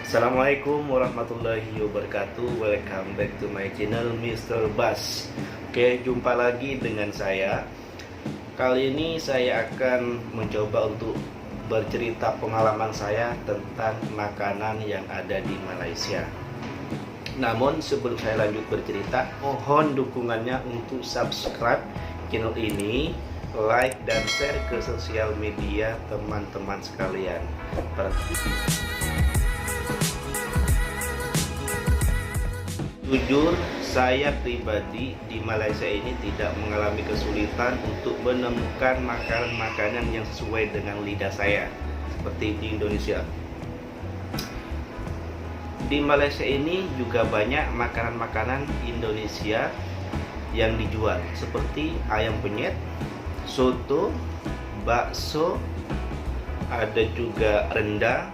Assalamualaikum warahmatullahi wabarakatuh. Welcome back to my channel Mr. Bas. Oke, jumpa lagi dengan saya. Kali ini saya akan mencoba untuk bercerita pengalaman saya tentang makanan yang ada di Malaysia. Namun sebelum saya lanjut bercerita, mohon dukungannya untuk subscribe channel ini, like dan share ke sosial media teman-teman sekalian. Jujur, saya pribadi di Malaysia ini tidak mengalami kesulitan untuk menemukan makanan-makanan yang sesuai dengan lidah saya seperti di Indonesia. Di Malaysia ini juga banyak makanan-makanan Indonesia yang dijual seperti ayam penyet, soto, bakso, ada juga rendang,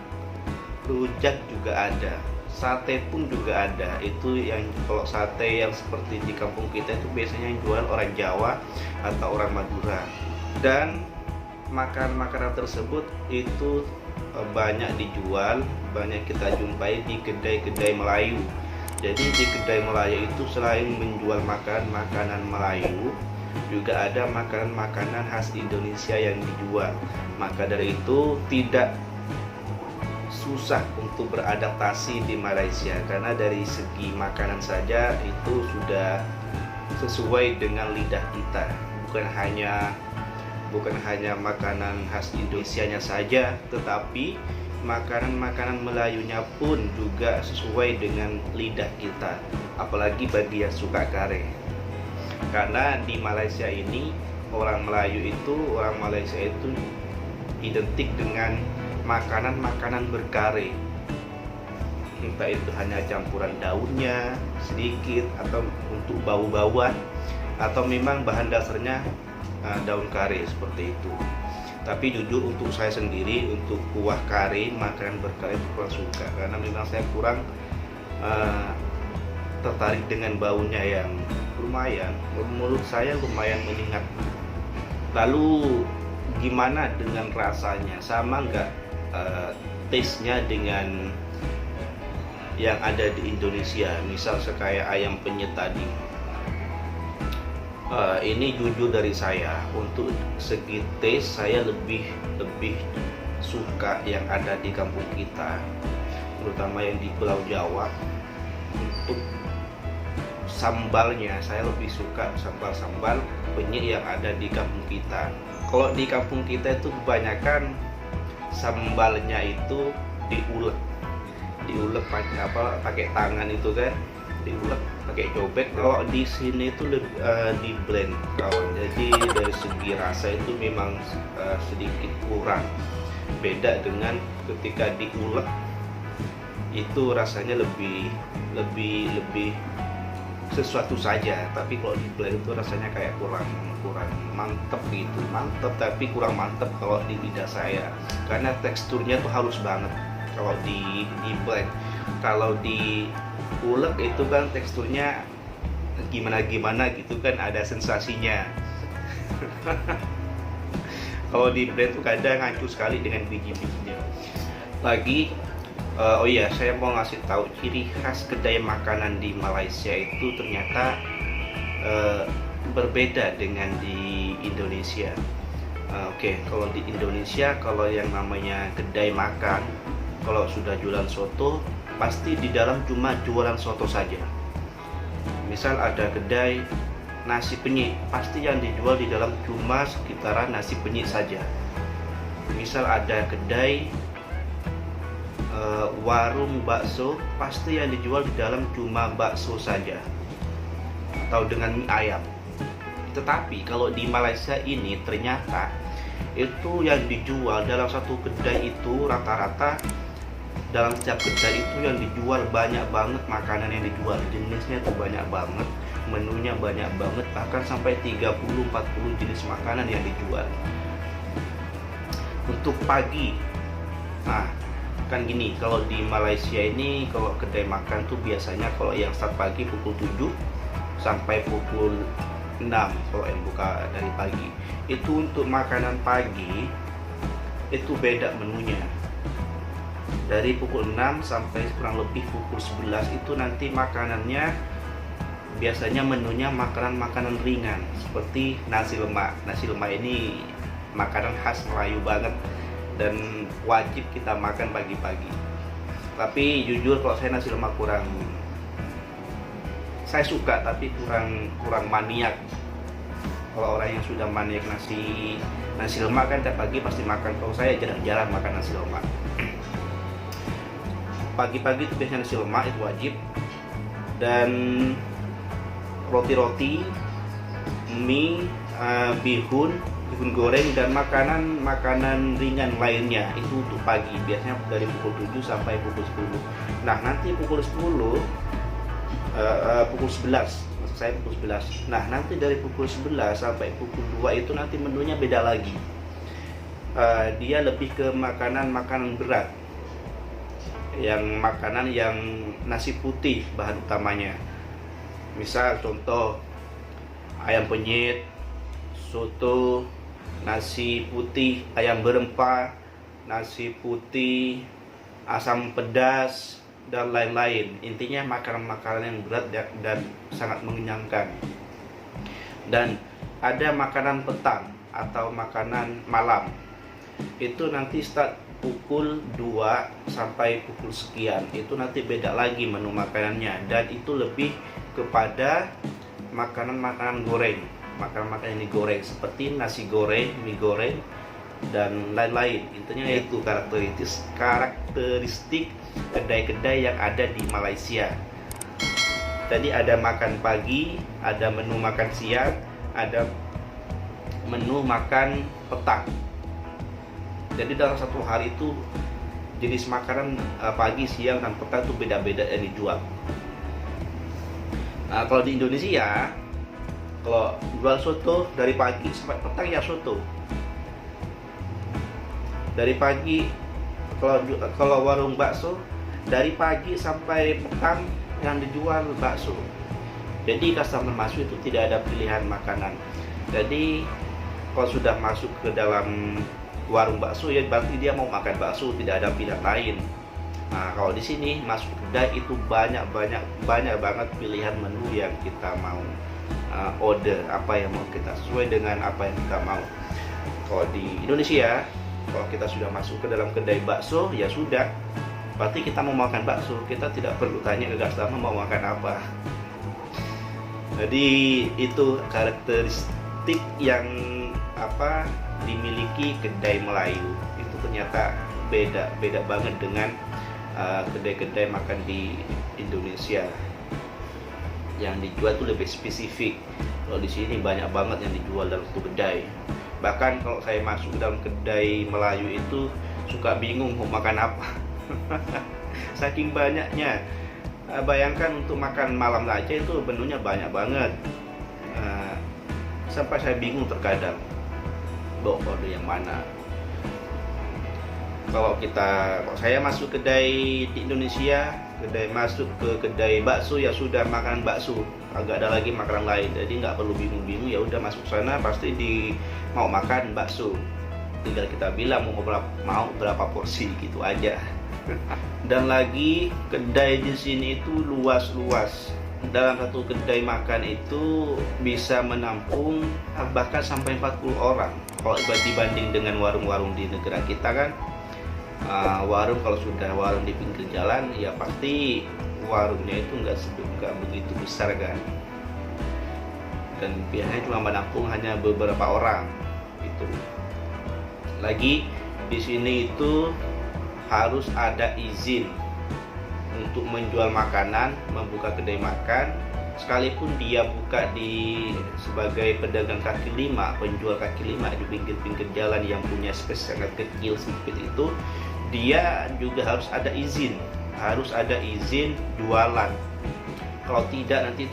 rujak juga ada. Sate pun juga ada. Itu yang kalau sate yang seperti di kampung kita itu biasanya yang jual orang Jawa atau orang Madura. Dan makanan-makanan tersebut itu banyak dijual, banyak kita jumpai di kedai-kedai Melayu. Jadi di kedai Melayu itu selain menjual makanan Melayu, juga ada makanan-makanan khas Indonesia yang dijual. Maka dari itu tidak susah untuk beradaptasi di Malaysia, karena dari segi makanan saja itu sudah sesuai dengan lidah kita. Bukan hanya makanan khas Indonesianya saja, tetapi makanan-makanan Melayunya pun juga sesuai dengan lidah kita, apalagi bagi yang suka kare. Karena di Malaysia ini orang Malaysia itu identik dengan makanan-makanan berkare, entah itu hanya campuran daunnya sedikit atau untuk bau-bauan, atau memang bahan dasarnya daun kare seperti itu. Tapi jujur untuk saya sendiri, untuk kuah kare, makanan berkare itu kurang suka, karena memang saya kurang tertarik dengan baunya yang menurut saya lumayan menyengat. Lalu gimana dengan rasanya? Sama nggak taste-nya dengan yang ada di Indonesia, misal kayak ayam penyet tadi? Ini jujur dari saya, untuk segi taste saya lebih suka yang ada di kampung kita, terutama yang di Pulau Jawa. Untuk sambalnya saya lebih suka sambal penyet yang ada di kampung kita. Kalau di kampung kita itu kebanyakan sambalnya itu diulek pakai tangan itu kan, diulek pakai cobek. Kalau di sini itu di blend kawan, jadi dari segi rasa itu memang sedikit kurang. Beda dengan ketika diulek itu rasanya lebih sesuatu saja, tapi kalau di blend itu rasanya kayak kurang mantep gitu. Tapi kurang mantep kalau di lidah saya, karena teksturnya tuh halus banget kalau di blend. Kalau di ulek itu kan teksturnya gimana gitu kan, ada sensasinya. Kalau di blend tuh kadang hancur sekali dengan biji-bijinya lagi. Oh iya, saya mau ngasih tahu ciri khas kedai makanan di Malaysia itu ternyata berbeda dengan di Indonesia. Oke, kalau di Indonesia, kalau yang namanya kedai makan, kalau sudah jualan soto, pasti di dalam cuma jualan soto saja. Misal ada kedai nasi penyet, pasti yang dijual di dalam cuma sekitaran nasi penyet saja. Misal ada kedai warung bakso, pasti yang dijual di dalam cuma bakso saja atau dengan mie ayam. Tetapi kalau di Malaysia ini ternyata itu yang dijual dalam satu kedai itu rata-rata dalam setiap kedai itu yang dijual banyak banget makanan yang dijual, jenisnya itu banyak banget, menunya banyak banget, bahkan sampai 30-40 jenis makanan yang dijual. Untuk pagi, nah kan gini, kalau di Malaysia ini kalau kedai makan tuh biasanya kalau yang start pagi pukul 7 sampai pukul 6 kalau yang buka dari pagi. Itu untuk makanan pagi itu beda menunya. dari pukul 6 sampai kurang lebih pukul 11 itu nanti makanannya biasanya menunya makanan-makanan ringan seperti nasi lemak. Nasi lemak ini makanan khas Melayu banget dan wajib kita makan pagi-pagi. Tapi jujur kalau saya nasi lemak saya suka tapi kurang maniak. Kalau orang yang sudah maniak nasi lemak kan tiap pagi pasti makan. Kalau saya jarang-jarang makan nasi lemak. Pagi-pagi itu biasanya nasi lemak itu wajib, dan roti-roti, mie, bihun goreng, dan makanan ringan lainnya itu untuk pagi, biasanya dari pukul 7 sampai pukul 10. Nah, nanti pukul 11, maksud saya pukul 11. Nah, nanti dari pukul 11 sampai pukul 2 itu nanti menunya beda lagi. Dia lebih ke makanan berat. Makanan yang nasi putih bahan utamanya. Misal contoh ayam penyet, soto, nasi putih ayam berempah, nasi putih asam pedas, dan lain-lain. Intinya makanan-makanan yang berat dan sangat mengenyangkan. Dan ada makanan petang atau makanan malam. Itu nanti start pukul 2 sampai pukul sekian. Itu nanti beda lagi menu makanannya, dan itu lebih kepada makanan-makanan goreng, makanan-makanan yang digoreng seperti nasi goreng, mie goreng, dan lain-lain. Intinya itu karakteristik kedai-kedai yang ada di Malaysia. Jadi ada makan pagi, ada menu makan siang, ada menu makan petang. Jadi dalam satu hari itu jenis makanan pagi, siang, dan petang itu beda-beda yang dijual. Nah, kalau di Indonesia, kalau jual soto dari pagi sampai petang ya soto. Dari pagi, kalau warung bakso dari pagi sampai petang yang dijual bakso. Jadi customer masuk itu tidak ada pilihan makanan. Jadi kalau sudah masuk ke dalam warung bakso ya berarti dia mau makan bakso, tidak ada pilihan lain. Nah, kalau di sini masuk kedai itu banyak banget pilihan menu yang kita mau order, apa yang mau kita sesuai dengan apa yang kita mau. Kalau di Indonesia, kalau kita sudah masuk ke dalam kedai bakso ya sudah, berarti kita mau makan bakso, kita tidak perlu tanya ke customer mau makan apa. Jadi itu karakteristik yang dimiliki kedai Melayu. Itu ternyata beda banget dengan kedai-kedai makan di Indonesia. Yang dijual tuh lebih spesifik. Kalau di sini banyak banget yang dijual dalam satu kedai. Bahkan kalau saya masuk ke dalam kedai Melayu itu suka bingung mau makan apa. Saking banyaknya. Bayangkan untuk makan malam aja itu menunya banyak banget. Sampai saya bingung terkadang mau order yang mana. Kalau saya masuk kedai di Indonesia, masuk ke kedai bakso ya sudah makan bakso, agak ada lagi makanan lain. Jadi nggak perlu bingung-bingung, ya udah masuk sana pasti mau makan bakso. Tinggal kita bilang mau berapa porsi gitu aja. Dan lagi kedai di sini itu luas. Dalam satu kedai makan itu bisa menampung bahkan sampai 40 orang. Kalau dibanding dengan warung-warung di negara kita kan, warung kalau sudah warung di pinggir jalan ya pasti warungnya itu nggak begitu besar kan, dan biasanya cuma menampung hanya beberapa orang itu. Lagi di sini itu harus ada izin untuk menjual makanan, membuka kedai makan. Sekalipun dia buka sebagai pedagang kaki lima, penjual kaki lima di pinggir-pinggir jalan yang punya space sangat kecil sempit itu, dia juga harus ada izin jualan. Kalau tidak nanti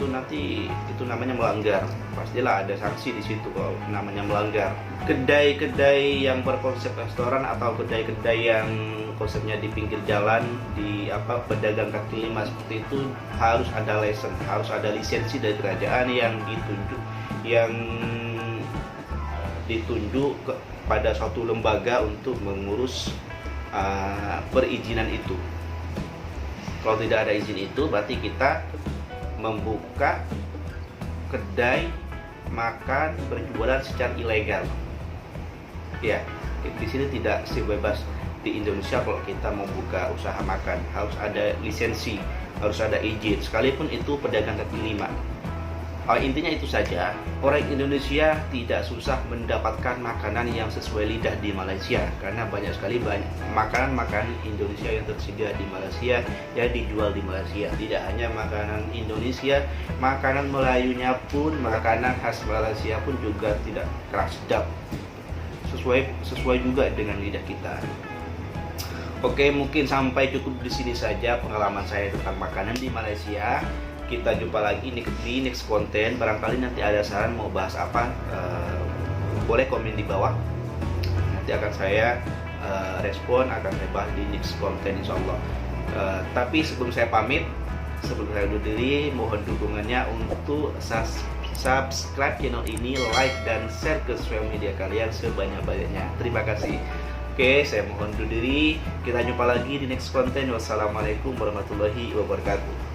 itu namanya melanggar. Pastilah ada sanksi di situ kalau namanya melanggar. Kedai-kedai yang berkonsep restoran atau kedai-kedai yang konsepnya di pinggir jalan, pedagang kaki lima seperti itu harus ada lisensi dari kerajaan yang ditunjuk kepada suatu lembaga untuk mengurus perizinan itu. Kalau tidak ada izin itu, berarti kita membuka kedai makan berjualan secara ilegal. Ya, di sini tidak sebebas di Indonesia. Kalau kita membuka usaha makan harus ada lisensi, harus ada izin, sekalipun itu pedagang kaki lima. Intinya itu saja, orang Indonesia tidak susah mendapatkan makanan yang sesuai lidah di Malaysia, karena banyak sekali makanan-makanan Indonesia yang tersedia di Malaysia yang dijual di Malaysia. Tidak hanya makanan Indonesia, makanan Melayunya pun, makanan khas Malaysia pun juga tidak kalah sedap, sesuai juga dengan lidah kita. Oke, mungkin sampai cukup di sini saja pengalaman saya tentang makanan di Malaysia. Kita jumpa lagi di next konten. Barangkali nanti ada saran mau bahas apa, boleh komen di bawah. Nanti akan saya respon, akan saya bahas di next konten insyaallah. Tapi sebelum saya pamit, sebelum saya undur diri, mohon dukungannya untuk subscribe channel ini, like dan share ke sosial media kalian sebanyak-banyaknya. Terima kasih. Oke, saya mohon undur diri. Kita jumpa lagi di next konten. Wassalamualaikum warahmatullahi wabarakatuh.